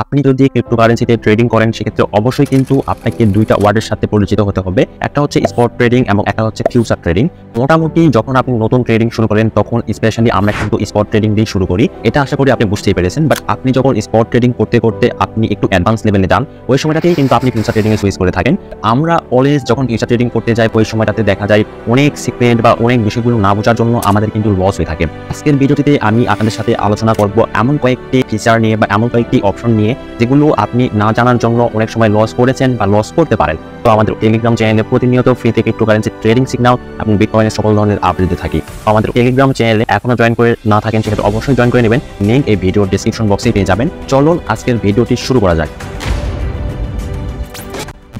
আপনি যদি ক্রিপ্টোকারেন্সিতে ট্রেডিং করেন সেক্ষেত্রে অবশ্যই কিন্তু আপনাকে দুইটা ওয়ার্ডের সাথে পরিচিত হতে হবে। একটা হচ্ছে স্পট ট্রেডিং এবং একটা হচ্ছে ফিউচার ট্রেডিং। মোটামুটি যখন আপনি নতুন ট্রেডিং শুরু করেন তখন স্পেশালি আমরা কিন্তু স্পট ট্রেডিং দিয়ে শুরু করি, এটা আশা করি আপনি বুঝতেই পেরেছেন। বাট আপনি যখন স্পট ট্রেডিং করতে করতে আপনি একটু অ্যাডভান্স লেভেলে যান ওই সময়টাতেই কিন্তু আপনি ফিউচার ট্রেডিং এ সুইচ করে থাকেন। আমরা অলওয়েজ যখন ফিউচার ট্রেডিং করতে যাই ওই সময়টাতে দেখা যায় অনেক সিক্রেট বা অনেক বিষয়গুলো না বোঝার জন্য আমাদের কিন্তু লস হয়ে থাকে। আজকের ভিডিওটিতে আমি আপনাদের সাথে আলোচনা করব এমন কয়েকটি ফিচার নিয়ে বা এমন কয়েকটি অপশন নিয়ে যেগুলো আপনি না জানার জন্য অনেক সময় লস করেছেন বা লস করতে পারেন। তো আমাদের টেলিগ্রাম চ্যানেলে প্রতিনিয়ত ফ্রিতে ক্রিপ্টোকারেন্সি ট্রেডিং সিগন্যাল এবং বিটকয়েনের সকল ধরনের আপডেট দিতে থাকি। আমাদের টেলিগ্রাম চ্যানেলে এখনো জয়েন করে না থাকেন সেক্ষেত্রে অবশ্যই জয়েন করে নেবেন, লিংক এই ভিডিওর ডেসক্রিপশন বক্সে পেয়ে যাবেন। চলুন আজকের ভিডিওটি শুরু করা যাক।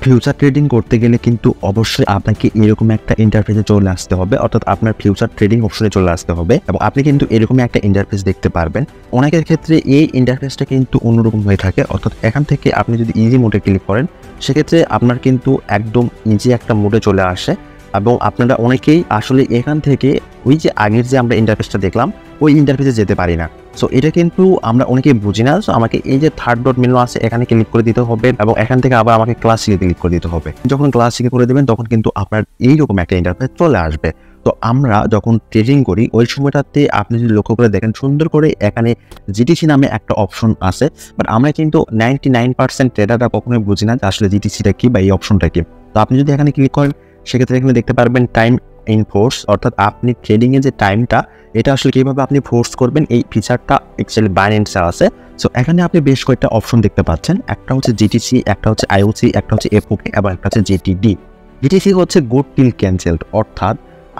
ফিউচার ট্রেডিং করতে গেলে কিন্তু অবশ্যই আপনাকে এরকম একটা ইন্টারফেসে চলে আসতে হবে, অর্থাৎ আপনার ফিউচার ট্রেডিং অপশনে চলে আসতে হবে এবং আপনি কিন্তু এরকম একটা ইন্টারফেস দেখতে পারবেন। অনেকের ক্ষেত্রে এই ইন্টারফেসটা কিন্তু অন্যরকম হয়ে থাকে, অর্থাৎ এখান থেকে আপনি যদি ইজি মোডে ক্লিক করেন সেক্ষেত্রে আপনার কিন্তু একদম ইজি একটা মোডে চলে আসে এবং আপনারা অনেকেই আসলে এখান থেকে ওই যে আগের যে আমরা ইন্টারফেসটা দেখলাম ওই ইন্টারফেসে যেতে পারি না। সো এটা কিন্তু আমরা অনেকেই বুঝি না। সো আমাকে এই যে থার্ড ডট মেনু আছে এখানে ক্লিক করে দিতে হবে এবং এখান থেকে আবার আমাকে ক্লাসিকে ক্লিক করে দিতে হবে। যখন ক্লাসিকে করে দেবেন তখন কিন্তু আপনার এইরকম একটা ইন্টারফেস চলে আসবে। তো আমরা যখন ট্রেডিং করি ওই সময়টাতে আপনি যদি লক্ষ্য করে দেখেন সুন্দর করে এখানে জিটিসি নামে একটা অপশন আছে, বাট আমরা কিন্তু 99% ট্রেডাররা কখনোই বুঝি না যে আসলে জিটিসিটা কি বা এই অপশনটা কি। তো আপনি যদি এখানে ক্লিক করেন সেক্ষেত্রে এখানে দেখতে পারবেন টাইম ইন ফোর্স, অর্থাৎ আপনি ট্রেডিংয়ে যে টাইমটা এটা আসলে কীভাবে আপনি ফোর্স করবেন এই ফিচারটা অ্যাকচুয়ালি বাইন্যান্সে আছে। সো এখানে আপনি বেশ কয়েকটা অপশন দেখতে পাচ্ছেন, একটা হচ্ছে জিটিসি, একটা হচ্ছে আইওসি, একটা হচ্ছে এফওকে এবং একটা হচ্ছে জেটিডি। জিটিসি হচ্ছে গুড টিল ক্যান্সেলড, অর্থাৎ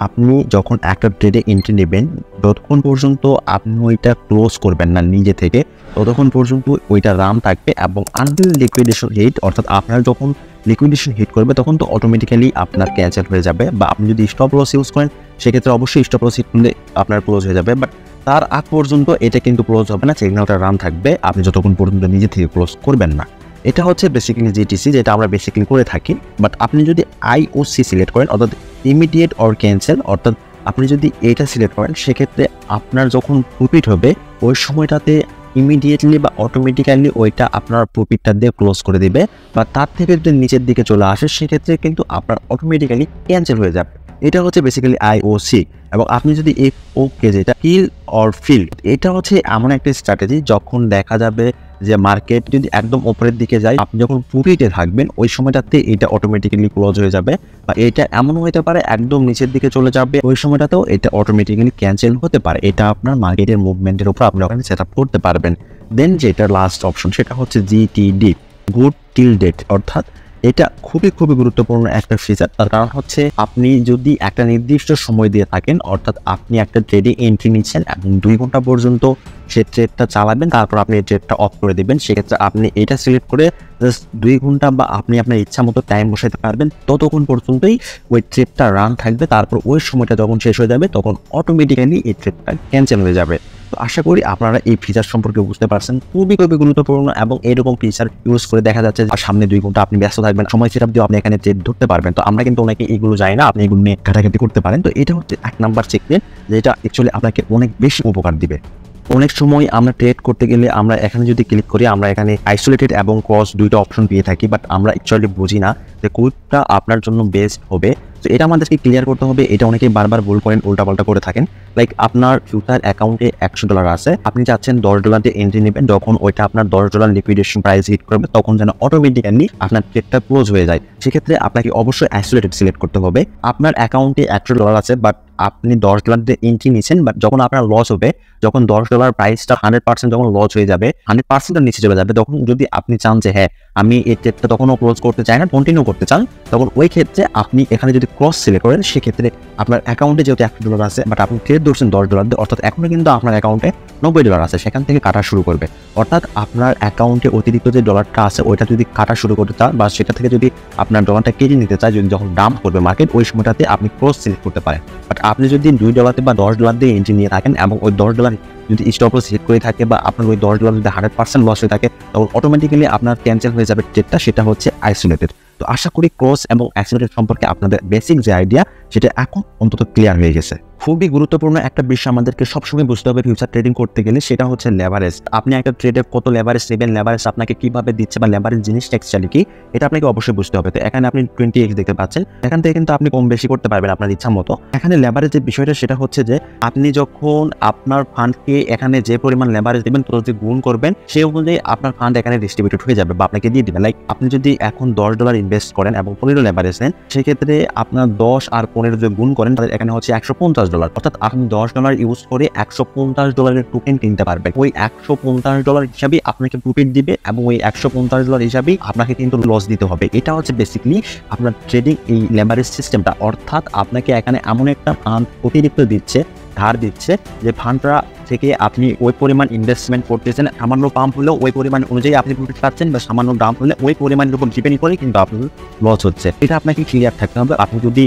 আপনি যখন একটা ট্রেডে এন্ট্রি নেবেন ততক্ষণ পর্যন্ত আপনি ওইটা ক্লোজ করবেন না নিজে থেকে, ততক্ষণ পর্যন্ত ওইটা রান থাকবে এবং আনটিল লিকুইডেশন হিট, অর্থাৎ আপনার যখন লিকুইডেশন হিট করবে তখন তো অটোমেটিক্যালি আপনার ক্যান্সেল হয়ে যাবে। বা আপনি যদি স্টপ লস ইউজ করেন সেক্ষেত্রে অবশ্যই স্টপ লস হিট করলে আপনার ক্লোজ হয়ে যাবে, বাট তার আগ পর্যন্ত এটা কিন্তু ক্লোজ হবে না, সিগন্যালটা রান থাকবে আপনি যতক্ষণ পর্যন্ত নিজে থেকে ক্লোজ করবেন না। এটা হচ্ছে বেসিক্যালি জিটিসি যেটা আমরা বেসিক্যালি করে থাকি। বাট আপনি যদি আইওসি সিলেক্ট করেন অর্থাৎ ইমিডিয়েট অর ক্যান্সেল, অর্থাৎ আপনি যদি এটা সিলেক্ট করেন সেক্ষেত্রে আপনার যখন প্রফিট হবে ওই সময়টাতে ইমিডিয়েটলি বা অটোমেটিক্যালি ওইটা আপনার প্রফিটটা দিয়ে ক্লোজ করে দিবে, বা তার থেকে যদি নিচের দিকে চলে আসে সেক্ষেত্রে কিন্তু আপনার অটোমেটিক্যালি ক্যান্সেল হয়ে যাবে। এটা হচ্ছে বেসিক্যালি আইওসি। এবং আপনি যদি এফওকে যেটা কিল অর ফিল, এটা হচ্ছে এমন একটা স্ট্র্যাটেজি যখন দেখা যাবে যে মার্কেট যদি একদম উপরের দিকে যায় আপনি যখন প্রফিটে থাকবেন ওই সময়টাতে এটা অটোমেটিক্যালি ক্লোজ হয়ে যাবে, বা এটা এমন হতে পারে একদম নিচের দিকে চলে যাবে ওই সময়টাতেও এটা অটোমেটিক্যালি ক্যান্সেল হতে পারে। এটা আপনার মার্কেটের মুভমেন্টের উপর আপনি ওখানে সেট আপ করতে পারবেন। দেন যেটা লাস্ট অপশন সেটা হচ্ছে জিটিডি, গুড টিল ডেট, অর্থাৎ এটা খুবই গুরুত্বপূর্ণ একটা ফিচার। তার কারণ হচ্ছে আপনি যদি একটা নির্দিষ্ট সময় দিয়ে থাকেন, অর্থাৎ আপনি একটা ট্রেডে এন্ট্রি নিচ্ছেন এবং 2 ঘন্টা পর্যন্ত সে ট্রেডটা চালাবেন, তারপর আপনি এই ট্রেডটা অফ করে দেবেন, সেক্ষেত্রে আপনি এটা সিলেক্ট করে জাস্ট 2 ঘন্টা বা আপনি আপনার ইচ্ছা মতো টাইম বসাতে পারবেন, ততক্ষণ পর্যন্তই ওই ট্রেডটা রান থাকবে। তারপর ওই সময়টা যখন শেষ হয়ে যাবে তখন অটোমেটিক্যালি এই ট্রেডটা ক্যান্সেল হয়ে যাবে। তো আশা করি আপনারা এই ফিচার সম্পর্কে বুঝতে পারছেন, খুবই গুরুত্বপূর্ণ। এবং এরকম ফিচার ইউজ করে দেখা যাচ্ছে যে সামনে 2 ঘন্টা আপনি ব্যস্ত থাকবেন, সময় সেট আপ দিয়ে আপনি এখানে ট্রেড ধরতে পারবেন। তো আমরা কিন্তু অনেকে এগুলো জানি না, আপনি এগুলো নিয়ে ঘাটাঘাটি করতে পারেন। তো এটা হচ্ছে 1 নাম্বার সিক্রেট যেটা অ্যাকচুয়ালি আপনাকে অনেক বেশি উপকার দিবে। অনেক সময় আমরা ট্রেড করতে গেলে আমরা এখানে যদি ক্লিক করি আমরা এখানে আইসোলেটেড এবং ক্রস দুইটা অপশন পেয়ে থাকি, বাট আমরা অ্যাকচুয়ালি বুঝি না যে কোনটা আপনার জন্য বেস্ট হবে। তো এটা আমাদেরকে ক্লিয়ার করতে হবে। এটা অনেকেই বারবার ভুল করেন, উল্টাপাল্টা করে থাকেন। লাইক আপনার ফিউচার অ্যাকাউন্টে $100 আছে, আপনি চাচ্ছেন $10 দিয়ে এন্ট্রি নেবেন, যখন ওইটা আপনার $10 লিকুইডেশন প্রাইস হিট করবে তখন যেন অটোমেটিক্যালি আপনার ট্রেডটা ক্লোজ হয়ে যায়। সেক্ষেত্রে আপনাকে অবশ্যই আইসোলেটেড সিলেক্ট করতে হবে। আপনার অ্যাকাউন্টে $100 আছে, বাট আপনি $10 দিয়ে এন্ট্রি নিচ্ছেন, বাট যখন আপনার লস হবে, যখন $10 প্রাইসটা 100% যখন লস হয়ে যাবে, 100% নিচে চলে যাবে, তখন যদি আপনি চান যে হ্যাঁ আমি এই ট্রেডটা তখনও ক্লোজ করতে চাই না, কন্টিনিউ করতে চান, তখন ওই ক্ষেত্রে আপনি এখানে যদি ক্রস সিলেক্ট করেন সেক্ষেত্রে আপনার অ্যাকাউন্টে যেহেতু $100 আছে, বাট আপনি ট্রেড ধরছেন $10 দিয়ে, অর্থাৎ এখনও কিন্তু আপনার অ্যাকাউন্টে $90 আছে, সেখান থেকে কাটা শুরু করবে। অর্থাৎ আপনার অ্যাকাউন্টে অতিরিক্ত যে ডলারটা আছে ওইটা যদি কাটা শুরু করতে চান বা সেটা থেকে যদি আপনার ডলারটা কেটে নিতে চায়, যদি যখন ডাম্প করবে মার্কেট ওই সময়টাতে আপনি ক্রস সিলেক্ট করতে পারেন। বাট আপনি যদি $2 বা $10 দিয়ে এন্ট্রি নিয়ে থাকেন এবং ওই $10 যদি স্টপ লস হিট করে থাকে বা আপনার ওই $10 যদি 100% লস হয়ে থাকে তখন অটোমেটিক্যালি আপনার ক্যান্সেল হয়ে যাবে ট্রেডটা, সেটা হচ্ছে আইসোলেটেড। তো আশা করি ক্রস এবং আইসোলেটেড সম্পর্কে আপনাদের বেসিক যে আইডিয়া সেটা এখন অন্তত ক্লিয়ার হয়ে গেছে। খুবই গুরুত্বপূর্ণ একটা বিষয় আমাদেরকে সবসময় বুঝতে হবে ফিউচার ট্রেডিং করতে গেলে, সেটা হচ্ছে লেভারেজ। আপনি একটা ট্রেডে কত লেভারেজ নেবেন, লেভারেজ আপনাকে কিভাবে দিচ্ছে বা লেভারেজ জিনিসটা অ্যাকচুয়ালি কি, এটা আপনাকে অবশ্যই বুঝতে হবে। তো এখানে আপনি 20x দেখতে পাচ্ছেন, এখান থেকে কিন্তু আপনি কম বেশি করতে পারবেন আপনার ইচ্ছা মতো। এখানে লেভারেজের বিষয়টা সেটা হচ্ছে যে আপনি যখন আপনার ফান্ডকে এখানে যে পরিমাণ লেভারেজ দেবেন তত যদি গুণ করবেন, সেই অনুযায়ী আপনার ফান্ড এখানে ডিস্ট্রিবিউটেড হয়ে যাবে বা আপনাকে দিয়ে দিবেন। লাইক আপনি যদি এখন $10 ইনভেস্ট করেন এবং 15 লেভারেজ নেন, সেক্ষেত্রে আপনার 10 আর 15 যদি গুণ করেন তাহলে এখানে হচ্ছে $150, অর্থাৎ আপনি $10 ইউজ করে $150 টোকেন কিনতে পারবেন। ওই $150 হিসাবে আপনাকে প্রফিট দিবে এবং ওই $150 হিসাবেই আপনাকে কিন্তু লস দিতে হবে। এটা হচ্ছে বেসিক্যালি আপনার ট্রেডিং এই লেভারেজ সিস্টেমটা, অর্থাৎ আপনাকে এখানে এমন একটা ফান্ড অতিরিক্ত দিচ্ছে, ধার দিচ্ছে, যে ফান্ডটা থেকে আপনি ওই পরিমাণ ইনভেস্টমেন্ট করতেছেন, সামান্য পাম্প হলেও ওই পরিমাণ অনুযায়ী আপনি প্রফিট পাচ্ছেন, বা সামান্য দাম হলে ওই পরিমাণের উপর ডিপেন্ড করে কিন্তু আপনার লস হচ্ছে। এটা আপনাকে ক্লিয়ার থাকতে হবে। আপনি যদি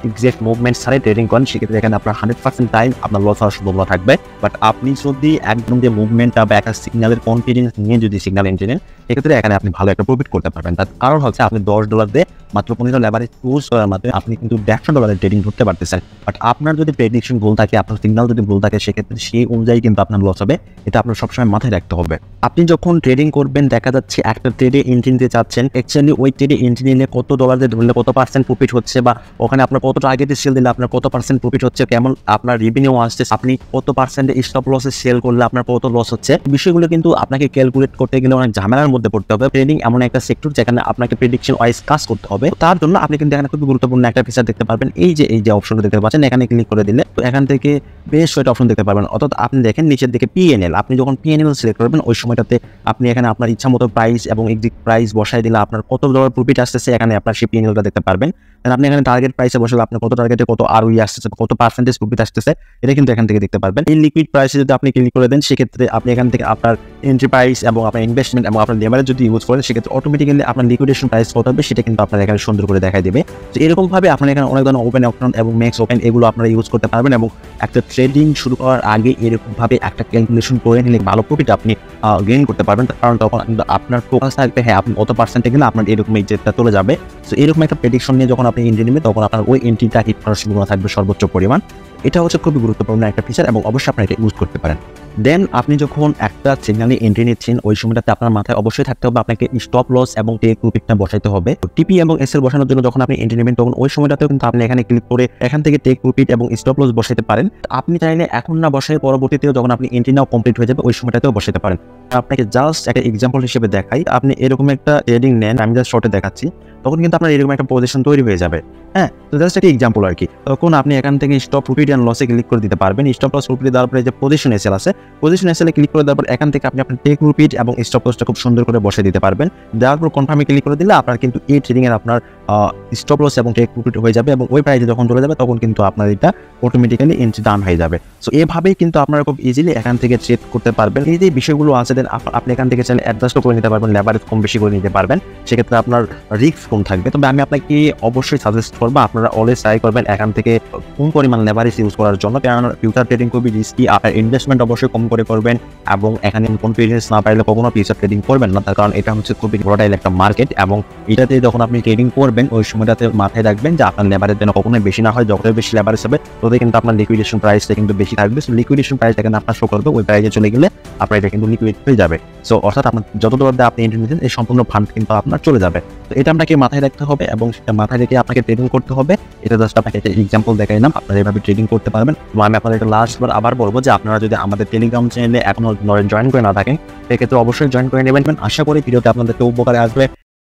এক্সাক্ট মুভমেন্ট ছাড়াই ট্রেডিং করেন, সেক্ষেত্রে এখানে আপনার 100% টাইম আপনার লস হওয়ার সম্ভাবনা থাকবে। বাট আপনি যদি একদম যে মুভমেন্টটা বা একটা সিগন্যালের কনফিডেন্স নিয়ে যদি সিগন্যাল এন্ট্রি নেন, সেক্ষেত্রে এখানে আপনি ভালো একটা প্রফিট করতে পারবেন। তার কারণ হচ্ছে আপনি $10 দিয়ে মাত্র 15 লেভারেজ ইউজ করার মাধ্যমে আপনি কিন্তু $150 ট্রেডিং করতে পারতেছেন। বাট আপনার যদি প্রেডিকশন ভুল থাকে, আপনার সিগন্যাল যদি ভুল থাকে, সেক্ষেত্রে সেই অনুযায়ী কিন্তু আপনার লস হবে। এটা আপনার সবসময় মাথায় রাখতে হবে। আপনি যখন ট্রেডিং করবেন, দেখা যাচ্ছে একটা ট্রেডে এন্ট্রি নিতে চাচ্ছেন, অ্যাকচুয়ালি ওই ট্রেডে এন্ট্রি নিলে কত ডলার দিয়ে ধরলে কত পার্সেন্ট প্রফিট হচ্ছে, বা ওখানে আপনার কত টার্গেটে সেল দিলে আপনার কত পার্সেন্ট প্রফিট হচ্ছে, কেমন আপনার রেভিনিউ আসছে, আপনি কত পার্সেন্টে স্টপ লসে সেল করলে আপনার কত লস হচ্ছে, বিষয়গুলো কিন্তু আপনাকে ক্যালকুলেট করতে গেলে অনেক ঝামেলার মধ্যে পড়তে হবে। ট্রেডিং এমন একটা সেক্টর যেখানে আপনাকে প্রেডিকশন ওয়াইজ কাজ করতে হবে। তার জন্য আপনি কিন্তু এখানে খুব গুরুত্বপূর্ণ একটা ফিচার দেখতে পারবেন। এই যে অপশনটা দেখতে পাচ্ছেন, এখানে ক্লিক করে দিলে তো এখান থেকে বেশ কয়েকটা অপশন দেখতে পারবেন। অর্থাৎ আপনি দেখেন নিচের দিকে PNL, আপনি যখন PNL সিলেক্ট করবেন ওই সময়টাতে আপনি এখানে আপনার ইচ্ছা মতো প্রাইস এবং এক্সিট প্রাইস বসাই দিলে আপনার কত ডলার প্রফিট আসতেছে, এখানে আপনার সেই PNLটা দেখতে পারবেন। আপনি এখানে টার্গেট প্রাইসে বসালে আপনার কত টার্গেটে কত ROE আসতেছে, কত পার্সেন্টেজ প্রফিট আসতেছে, এটা কিন্তু এখান থেকে দেখতে পারবেন। এই লিকুইড প্রাইসে যদি আপনি ক্লিক করে দেন, সেক্ষেত্রে আপনি এখান থেকে আপনার এন্ট্রি প্রাইস এবং আপনার ইনভেস্টমেন্ট এবং আপনার লেভারেজ যদি ইউজ করেন, সেক্ষেত্রে অটোমেটিক্যালি আপনার লিকুইডেশন প্রাইস কত হবে সেটা কিন্তু আপনার এখানে সুন্দর করে দেখাই দেবে। তো এরকমভাবে আপনার এখানে অনেক ধরনের ওপেন অপশন এবং ম্যাক্স ওপেন এগুলো আপনারা ইউজ করতে পারবেন, এবং একটা ট্রেডিং শুরু করার আগে এরকমভাবে একটা ক্যালকুলেশন করে নিলে ভালো প্রফিট আপনি গেইন করতে পারবেন। কারণ তখন আপনার ফোকাস থাকবে হ্যাঁ আপনি কত পার্সেন্টে গেলে আপনার এরকম এক্সিটটা চলে যাবে। সো এরকম একটা প্রেডিকশন নিয়ে যখন আপনি এন্ট্রি নেবেন, তখন আপনার ওই এন্ট্রিটা হিট করার সম্ভাবনা থাকবে সর্বোচ্চ পরিমাণ। এটা হচ্ছে খুবই গুরুত্বপূর্ণ একটা ফিচার এবং অবশ্যই আপনারা এটা ইউজ করতে পারেন। দেন আপনি যখন একটা সিগন্যালে এন্ট্রি নিচ্ছেন, ওই সময়টাতে আপনার মাথায় অবশ্যই থাকতে হবে আপনাকে স্টপ লস এবং টেক প্রফিটটা বসাইতে হবে। টিপি এবং এসএল বসানোর জন্য যখন আপনি এন্ট্রি নেবেন, তখন ওই সময়টাতেও কিন্তু আপনি এখানে ক্লিক করে এখান থেকে টেক প্রফিট এবং স্টপ লস বসাইতে পারেন। আপনি চাইলে এখন না বসাই, পরবর্তীতেও যখন আপনি এন্ট্রি নাও কমপ্লিট হয়ে যাবে ওই সময়টাতেও বসাইতে পারেন। আপনাকে জাস্ট একটা এক্সাম্পল হিসেবে দেখাই, আপনি এরকম একটা ট্রেডিং নেন, আমি জাস্ট শর্টে দেখাচ্ছি, তখন কিন্তু আপনার এরকম একটা পজিশন তৈরি হয়ে যাবে। হ্যাঁ, তো জাস্ট একটা এক্সাম্পল আর কি। তখন আপনি এখান থেকে স্টপ প্রফিট এন্ড লসে ক্লিক করে দিতে পারবেন। স্টপ লস প্রফিট দেওয়ার পরে যে পজিশন এসএল আছে, পজিশন এসএলে ক্লিক করে দেওয়ার পর এখান থেকে আপনি আপনার টেক প্রফিট এবং স্টপ লসটা খুব সুন্দর করে বসে দিতে পারবেন। দেওয়ার পর কনফার্মে ক্লিক করে দিলে আপনার কিন্তু এই ট্রেডিং এর আপনার স্টপ লস এবং টেক প্রফিট হয়ে যাবে, এবং ওই প্রাইসে যখন চলে যাবে তখন কিন্তু আপনার এটা অটোমেটিক্যালি এন্ট্রি ডান হয়ে যাবে। সো এভাবেই কিন্তু আপনারা খুব ইজিলি এখান থেকে ট্রেড করতে পারবেন। এই যে বিষয়গুলো আছে, দেন আপনি এখান থেকে চাইলে অ্যাডজাস্টও করে নিতে পারবেন, লেভারেজ কম বেশি করে নিতে পারবেন, সেক্ষেত্রে আপনার রিস্ক কম থাকবে। তবে আমি আপনাকে অবশ্যই সাজেস্ট করবো আপনারা অলওয়েজ ট্রাই করবেন এখান থেকে কোন পরিমাণ লেভারেজ ইউজ করার জন্য, কারণ ফিউচার ট্রেডিং খুবই রিস্কি। আপনার ইনভেস্টমেন্ট অবশ্যই কম করে করবেন, এবং এখানে কনফিডেন্স না পাইলে কখনো ফিউচার ট্রেডিং করবেন না, তার কারণ এটা হচ্ছে খুবই ভোলাটাইল একটা মার্কেট, এবং এটাতে যখন আপনি ট্রেডিং করবেন ওই সময়টাতে মাথায় রাখবেন যে আপনার লেভারেজ যেন কখনোই বেশি না হয়। যতই বেশি লেভারেজ হবে ততই কিন্তু আপনার লিকুইডেশন প্রাইসটা কিন্তু বেশি থাকবে। সো লিকুইডেশন প্রাইস এখানে আপনার শো করবে, ওই প্রাইসে চলে গেলে আপনার এটা কিন্তু লিকুইড হয়ে যাবে। সো অর্থাৎ আপনার যত ডলার দিয়ে আপনি এন্ট্রি নিচ্ছেন এই সম্পূর্ণ ফান্ড কিন্তু আপনার চলে যাবে। তো এটা আপনাকে মাথায় রাখতে হবে, এবং সেটা মাথায় রেখে আপনাকে ট্রেডিং করতে হবে। এটা জাস্ট আপনাকে একটা এক্সাম্পল দেখাইলাম, আপনারা এভাবে ট্রেডিং করতে পারবেন। তো আমি আপনাদের লাস্টবার আবার বলবো যে আপনারা যদি আমাদের টেলিগ্রাম চ্যানেলে এখনো জয়েন করে না থাকেন, সেক্ষেত্রে অবশ্যই জয়েন করে নেবেন। আশা করি ভিডিওতে আপনাদেরকে উপকারে আসবে।